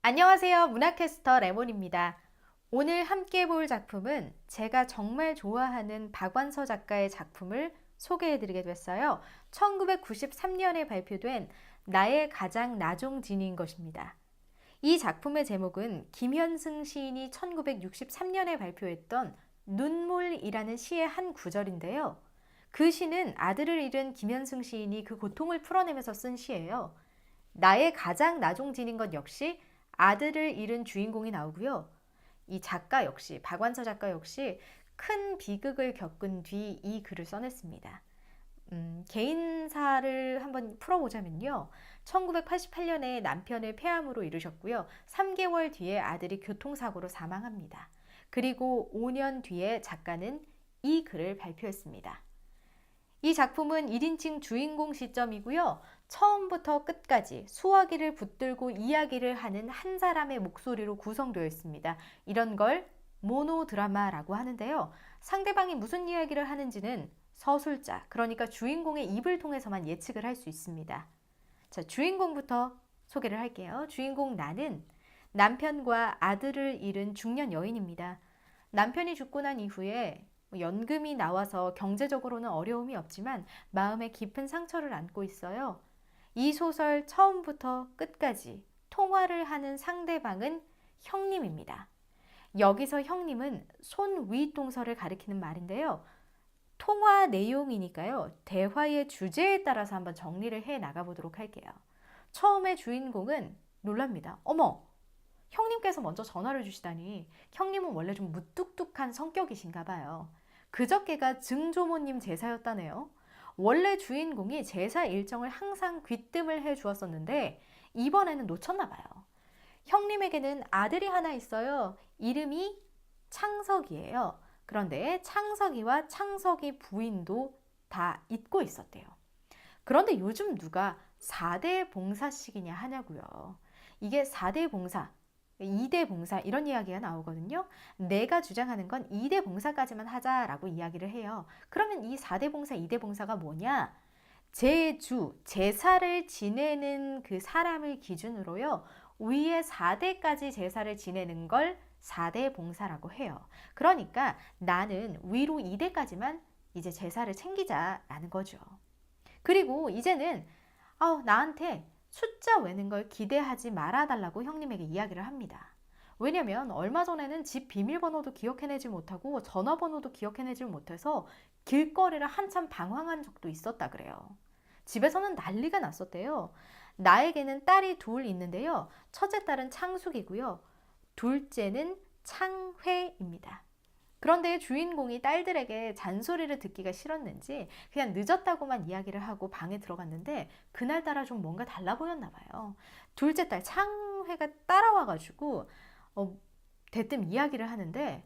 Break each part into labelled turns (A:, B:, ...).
A: 안녕하세요. 문화캐스터 레몬입니다. 오늘 함께 볼 작품은 제가 정말 좋아하는 박완서 작가의 작품을 소개해드리게 됐어요. 1993년에 발표된 나의 가장 나종진인 것입니다. 이 작품의 제목은 김현승 시인이 1963년에 발표했던 눈물이라는 시의 한 구절인데요. 그 시는 아들을 잃은 김현승 시인이 그 고통을 풀어내면서 쓴 시예요. 나의 가장 나종진인 것 역시 아들을 잃은 주인공이 나오고요. 이 작가 역시, 박완서 작가 역시 큰 비극을 겪은 뒤 이 글을 써냈습니다. 개인사를 한번 풀어보자면요. 1988년에 남편을 폐암으로 잃으셨고요. 3개월 뒤에 아들이 교통사고로 사망합니다. 그리고 5년 뒤에 작가는 이 글을 발표했습니다. 이 작품은 1인칭 주인공 시점이고요. 처음부터 끝까지 수화기를 붙들고 이야기를 하는 한 사람의 목소리로 구성되어 있습니다. 이런 걸 모노드라마라고 하는데요. 상대방이 무슨 이야기를 하는지는 서술자, 그러니까 주인공의 입을 통해서만 예측을 할 수 있습니다. 자, 주인공부터 소개를 할게요. 주인공 나는 남편과 아들을 잃은 중년 여인입니다. 남편이 죽고 난 이후에 연금이 나와서 경제적으로는 어려움이 없지만 마음에 깊은 상처를 안고 있어요. 이 소설 처음부터 끝까지 통화를 하는 상대방은 형님입니다. 여기서 형님은 손위 동서를 가리키는 말인데요. 통화 내용이니까요. 대화의 주제에 따라서 한번 정리를 해 나가보도록 할게요. 처음에 주인공은 놀랍니다. 어머! 형님께서 먼저 전화를 주시다니. 형님은 원래 좀 무뚝뚝한 성격이신가 봐요. 그저께가 증조모님 제사였다네요. 원래 주인공이 제사 일정을 항상 귀뜸을 해 주었었는데 이번에는 놓쳤나 봐요. 형님에게는 아들이 하나 있어요. 이름이 창석이에요. 그런데 창석이와 창석이 부인도 다 잊고 있었대요. 그런데 요즘 누가 4대 봉사식이냐 하냐고요. 이게 4대 봉사, 2대 봉사 이런 이야기가 나오거든요. 내가 주장하는 건 2대 봉사까지만 하자라고 이야기를 해요. 그러면 이 4대 봉사, 2대 봉사가 뭐냐? 제주, 제사를 지내는 그 사람을 기준으로요. 위에 4대까지 제사를 지내는 걸 4대 봉사라고 해요. 그러니까 나는 위로 2대까지만 이제 제사를 챙기자라는 거죠. 그리고 이제는 나한테 숫자 외는 걸 기대하지 말아달라고 형님에게 이야기를 합니다. 왜냐면 얼마 전에는 집 비밀번호도 기억해내지 못하고 전화번호도 기억해내지 못해서 길거리를 한참 방황한 적도 있었다 그래요. 집에서는 난리가 났었대요. 나에게는 딸이 둘 있는데요. 첫째 딸은 창숙이고요. 둘째는 창회입니다. 그런데 주인공이 딸들에게 잔소리를 듣기가 싫었는지 그냥 늦었다고만 이야기를 하고 방에 들어갔는데 그날따라 좀 뭔가 달라 보였나 봐요. 둘째 딸 창회가 따라와가지고 대뜸 이야기를 하는데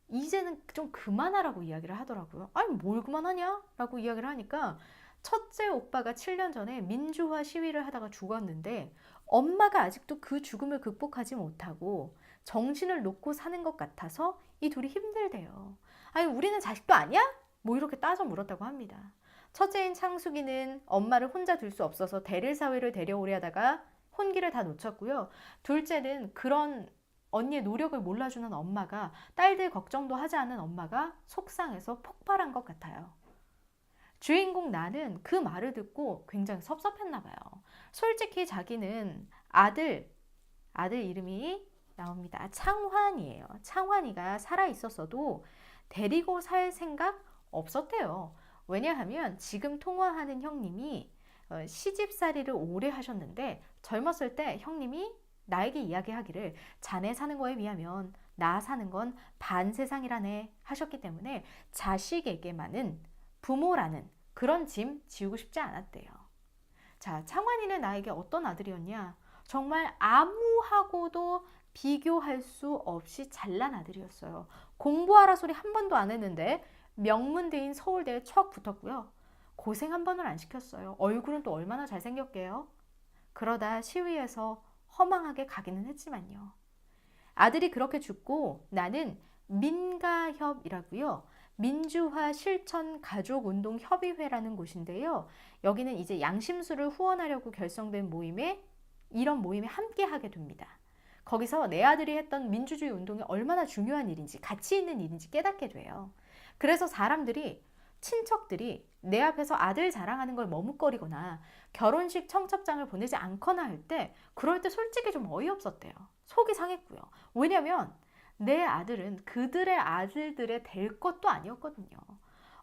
A: 이제는 좀 그만하라고 이야기를 하더라고요. 아니 뭘 그만하냐? 라고 이야기를 하니까 첫째 오빠가 7년 전에 민주화 시위를 하다가 죽었는데 엄마가 아직도 그 죽음을 극복하지 못하고 정신을 놓고 사는 것 같아서 이 둘이 힘들대요. 아니 우리는 자식도 아니야? 뭐 이렇게 따져 물었다고 합니다. 첫째인 창숙이는 엄마를 혼자 둘 수 없어서 대릴 사회를 데려오려 하다가 혼기를 다 놓쳤고요. 둘째는 그런 언니의 노력을 몰라주는 엄마가 딸들 걱정도 하지 않은 엄마가 속상해서 폭발한 것 같아요. 주인공 나는 그 말을 듣고 굉장히 섭섭했나 봐요. 솔직히 자기는 아들 이름이 나옵니다. 창환이에요. 창환이가 살아 있었어도 데리고 살 생각 없었대요. 왜냐하면 지금 통화하는 형님이 시집살이를 오래 하셨는데 젊었을 때 형님이 나에게 이야기하기를 자네 사는 거에 비하면 나 사는 건 반 세상이라네 하셨기 때문에 자식에게만은 부모라는 그런 짐 지우고 싶지 않았대요. 자, 창환이는 나에게 어떤 아들이었냐? 정말 아무하고도 비교할 수 없이 잘난 아들이었어요. 공부하라 소리 한 번도 안 했는데 명문대인 서울대에 척 붙었고요. 고생 한 번을 안 시켰어요. 얼굴은 또 얼마나 잘생겼게요. 그러다 시위에서 허망하게 가기는 했지만요. 아들이 그렇게 죽고 나는 민가협이라고요. 민주화 실천 가족운동 협의회라는 곳인데요. 여기는 이제 양심수를 후원하려고 결성된 모임에 이런 모임에 함께 하게 됩니다. 거기서 내 아들이 했던 민주주의 운동이 얼마나 중요한 일인지, 가치 있는 일인지 깨닫게 돼요. 그래서 사람들이, 친척들이 내 앞에서 아들 자랑하는 걸 머뭇거리거나 결혼식 청첩장을 보내지 않거나 할 때, 그럴 때 솔직히 좀 어이없었대요. 속이 상했고요. 왜냐면 내 아들은 그들의 아들들의 될 것도 아니었거든요.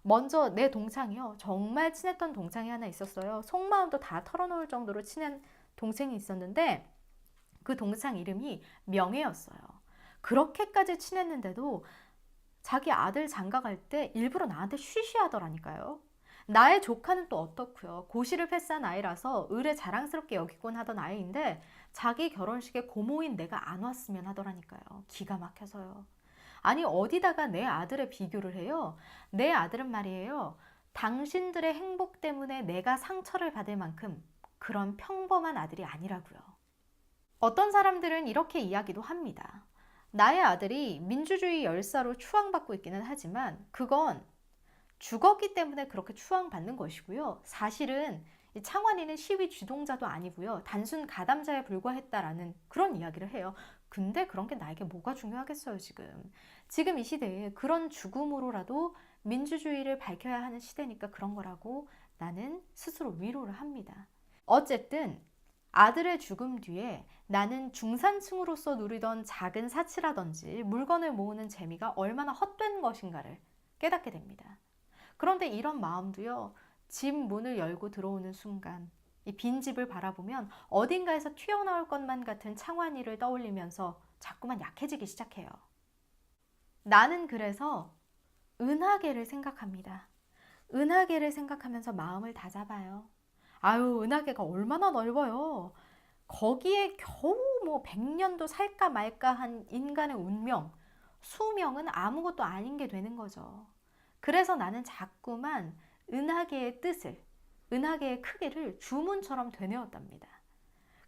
A: 먼저 내 동창이요. 정말 친했던 동창이 하나 있었어요. 속마음도 다 털어놓을 정도로 친한 동생이 있었는데 그 동창 이름이 명예였어요. 그렇게까지 친했는데도 자기 아들 장가갈 때 일부러 나한테 쉬쉬하더라니까요. 나의 조카는 또 어떻고요. 고시를 패스한 아이라서 을에 자랑스럽게 여기곤 하던 아이인데 자기 결혼식에 고모인 내가 안 왔으면 하더라니까요. 기가 막혀서요. 아니 어디다가 내 아들의 비교를 해요. 내 아들은 말이에요. 당신들의 행복 때문에 내가 상처를 받을 만큼 그런 평범한 아들이 아니라고요. 어떤 사람들은 이렇게 이야기도 합니다. 나의 아들이 민주주의 열사로 추앙받고 있기는 하지만 그건 죽었기 때문에 그렇게 추앙받는 것이고요. 사실은 창원이는 시위 주동자도 아니고요. 단순 가담자에 불과했다라는 그런 이야기를 해요. 근데 그런 게 나에게 뭐가 중요하겠어요, 지금. 지금 이 시대에 그런 죽음으로라도 민주주의를 밝혀야 하는 시대니까 그런 거라고 나는 스스로 위로를 합니다. 어쨌든 아들의 죽음 뒤에 나는 중산층으로서 누리던 작은 사치라든지 물건을 모으는 재미가 얼마나 헛된 것인가를 깨닫게 됩니다. 그런데 이런 마음도요, 집 문을 열고 들어오는 순간 이 빈집을 바라보면 어딘가에서 튀어나올 것만 같은 창환이를 떠올리면서 자꾸만 약해지기 시작해요. 나는 그래서 은하계를 생각합니다. 은하계를 생각하면서 마음을 다잡아요. 아유, 은하계가 얼마나 넓어요. 거기에 겨우 뭐 100년도 살까 말까 한 인간의 운명, 수명은 아무것도 아닌 게 되는 거죠. 그래서 나는 자꾸만 은하계의 뜻을, 은하계의 크기를 주문처럼 되뇌었답니다.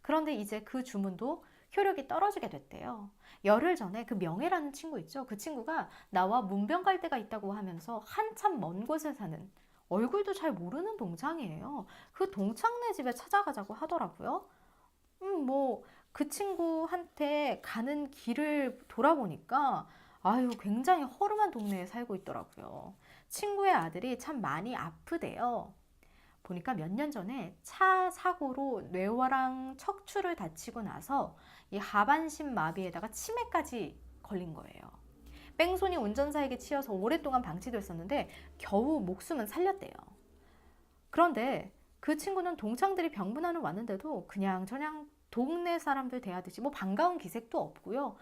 A: 그런데 이제 그 주문도 효력이 떨어지게 됐대요. 열흘 전에 그 명예라는 친구 있죠? 그 친구가 나와 문병 갈 데가 있다고 하면서 한참 먼 곳에 사는 얼굴도 잘 모르는 동창이에요. 그 동창네 집에 찾아가자고 하더라고요. 그 친구한테 가는 길을 돌아보니까 아유, 굉장히 허름한 동네에 살고 있더라고요. 친구의 아들이 참 많이 아프대요. 보니까 몇 년 전에 차 사고로 뇌와랑 척추를 다치고 나서 이 하반신 마비에다가 치매까지 걸린 거예요. 뺑소니 운전사에게 치여서 오랫동안 방치됐었는데 겨우 목숨은 살렸대요. 그런데 그 친구는 동창들이 병문안을 왔는데도 그냥 동네 사람들 대하듯이 뭐 반가운 기색도 없고요.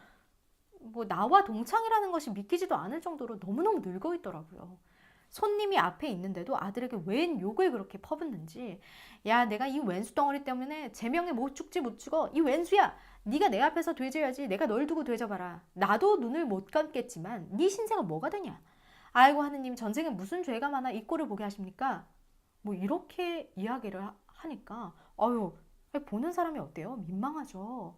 A: 뭐 나와 동창이라는 것이 믿기지도 않을 정도로 너무너무 늙어 있더라고요. 손님이 앞에 있는데도 아들에게 웬 욕을 그렇게 퍼붓는지, 야, 내가 이 왼수 덩어리 때문에 제명에 못 죽지 못 죽어. 이 왼수야, 네가 내 앞에서 되져야지. 내가 널 두고 되져봐라. 나도 눈을 못 감겠지만 네 신세가 뭐가 되냐. 아이고 하느님, 전생에 무슨 죄가 많아 이 꼴을 보게 하십니까? 뭐 이렇게 이야기를 하니까 아유, 보는 사람이 어때요? 민망하죠.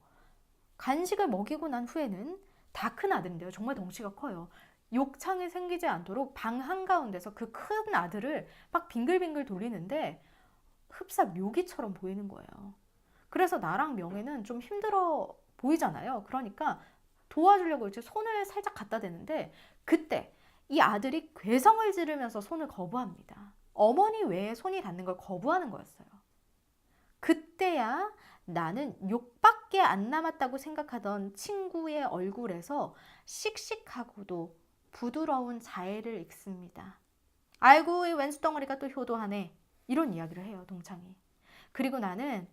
A: 간식을 먹이고 난 후에는 다 큰 아들인데요. 정말 덩치가 커요. 욕창이 생기지 않도록 방 한가운데서 그 큰 아들을 막 빙글빙글 돌리는데 흡사 묘기처럼 보이는 거예요. 그래서 나랑 명예는 좀 힘들어 보이잖아요. 그러니까 도와주려고 이제 손을 살짝 갖다 대는데 그때 이 아들이 괴성을 지르면서 손을 거부합니다. 어머니 외에 손이 닿는 걸 거부하는 거였어요. 그때야 나는 욕밖에 안 남았다고 생각하던 친구의 얼굴에서 씩씩하고도 부드러운 자애를 읽습니다. 아이고, 이 왼수덩어리가 또 효도하네. 이런 이야기를 해요, 동창이. 그리고 나는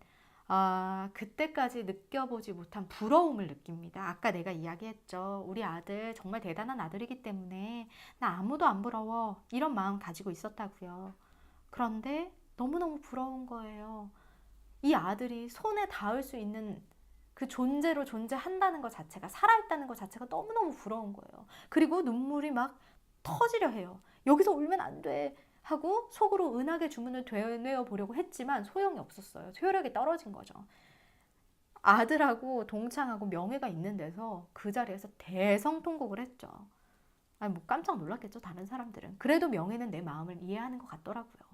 A: 그때까지 느껴보지 못한 부러움을 느낍니다. 아까 내가 이야기했죠. 우리 아들 정말 대단한 아들이기 때문에 나 아무도 안 부러워. 이런 마음 가지고 있었다고요. 그런데 너무너무 부러운 거예요. 이 아들이 손에 닿을 수 있는 그 존재로 존재한다는 것 자체가, 살아있다는 것 자체가 너무너무 부러운 거예요. 그리고 눈물이 막 터지려 해요. 여기서 울면 안 돼 하고 속으로 은하계 주문을 되뇌어 보려고 했지만 소용이 없었어요. 효력이 떨어진 거죠. 아들하고 동창하고 명예가 있는 데서 그 자리에서 대성통곡을 했죠. 아니, 뭐 깜짝 놀랐겠죠, 다른 사람들은. 그래도 명예는 내 마음을 이해하는 것 같더라고요.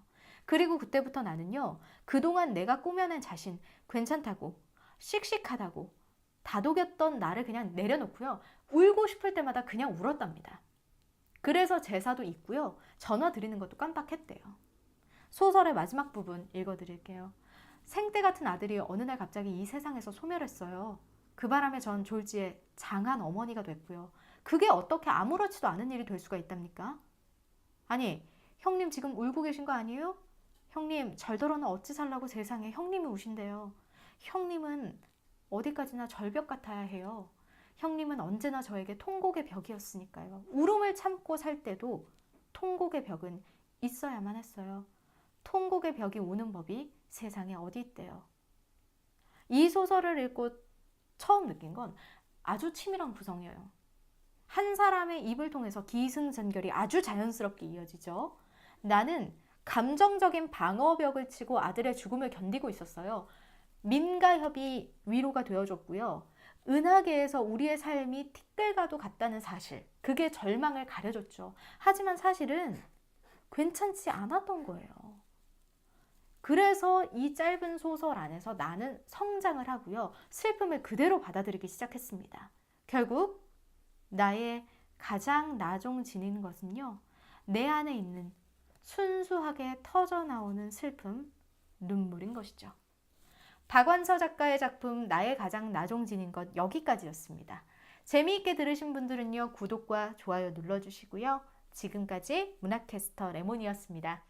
A: 그리고 그때부터 나는요, 그동안 내가 꾸며낸 자신 괜찮다고, 씩씩하다고, 다독였던 나를 그냥 내려놓고요. 울고 싶을 때마다 그냥 울었답니다. 그래서 제사도 있고요. 전화 드리는 것도 깜빡했대요. 소설의 마지막 부분 읽어드릴게요. 생때 같은 아들이 어느 날 갑자기 이 세상에서 소멸했어요. 그 바람에 전 졸지에 장한 어머니가 됐고요. 그게 어떻게 아무렇지도 않은 일이 될 수가 있답니까? 아니, 형님 지금 울고 계신 거 아니에요? 형님, 절더러는 어찌 살라고 세상에 형님이 우신대요. 형님은 어디까지나 절벽 같아야 해요. 형님은 언제나 저에게 통곡의 벽이었으니까요. 울음을 참고 살 때도 통곡의 벽은 있어야만 했어요. 통곡의 벽이 오는 법이 세상에 어디 있대요. 이 소설을 읽고 처음 느낀 건 아주 치밀한 구성이에요. 한 사람의 입을 통해서 기승전결이 아주 자연스럽게 이어지죠. 나는 감정적인 방어벽을 치고 아들의 죽음을 견디고 있었어요. 민과 협이 위로가 되어줬고요. 은하계에서 우리의 삶이 티끌과도 같다는 사실, 그게 절망을 가려줬죠. 하지만 사실은 괜찮지 않았던 거예요. 그래서 이 짧은 소설 안에서 나는 성장을 하고요. 슬픔을 그대로 받아들이기 시작했습니다. 결국 나의 가장 나종 지닌 것은요. 내 안에 있는 순수하게 터져나오는 슬픔, 눈물인 것이죠. 박완서 작가의 작품 나의 가장 나종 지닌 것 여기까지였습니다. 재미있게 들으신 분들은요. 구독과 좋아요 눌러주시고요. 지금까지 문학캐스터 레몬이었습니다.